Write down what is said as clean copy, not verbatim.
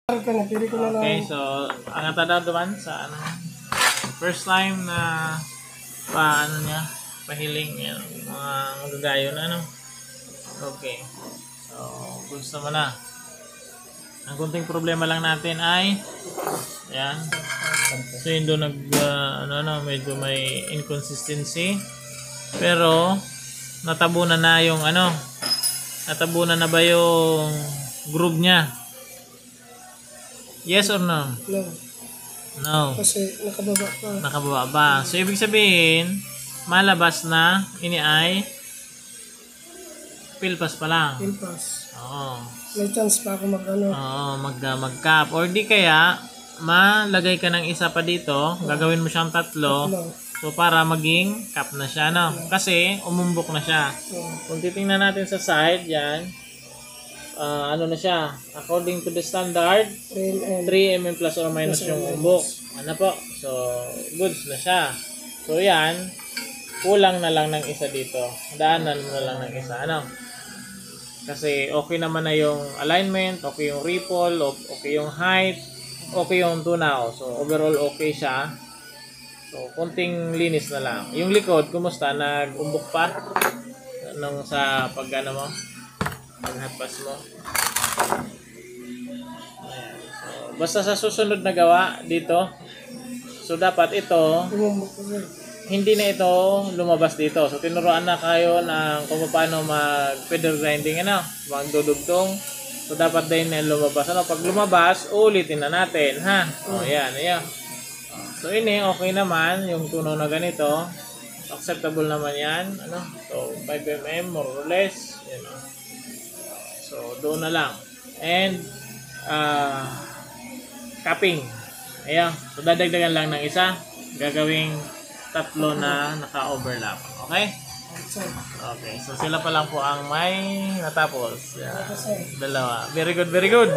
Okay, so ang tada duman sa ano, first time na paano niya, pahiling yung mga magagayo na ano. Okay. So, gusto mo na. Ang kunting problema lang natin ay ayan. So, yun doon medyo may inconsistency. Pero natabunan na yung ano, natabunan na ba yung groove niya? Yes or no? No. No. Kasi nakababa pa. Nakababa pa. So, ibig sabihin, malabas na ini ay pilpas pa lang. Pilpas. Oo. May chance pa ako mag-ano. Oo, mag-cap. Or di kaya, malagay ka ng isa pa dito, gagawin mo siyang tatlo. So, para maging cap na siya, no? Kasi, umumbok na siya. Kung titingnan natin sa side, yan, ano na siya, according to the standard, 3 mm plus or minus yung umbok. Ano po? So, goods na siya. So, yan, kulang na lang ng isa dito. Daanan mo na lang ng isa. Ano? Kasi okay naman na yung alignment, okay yung ripple, okay yung height, okay yung tunaw. So, overall okay siya. So, konting linis na lang. Yung likod, kumusta? Nag-umbok pa? Nung sa pag-ano mo? Paghapas mo. Ayan. So, basta sa susunod na gawa dito, so dapat ito, hindi na ito lumabas dito. So, tinuruan na kayo ng kung paano mag-feather grinding, magdudugtong. So, dapat din na lumabas. Pag lumabas, ulitin na natin, ha? O, yan, ayan. So, ini, okay naman, yung tunaw na ganito. Acceptable naman yan, So, 5 mm, more or less. Yan, So, doon na lang. And, capping. Ayan. So, dadagdagan lang ng isa. Gagawing tatlo na naka-overlap. Okay? Okay. So, sila pa lang po ang may natapos. Yan. Dalawa. Very good, very good.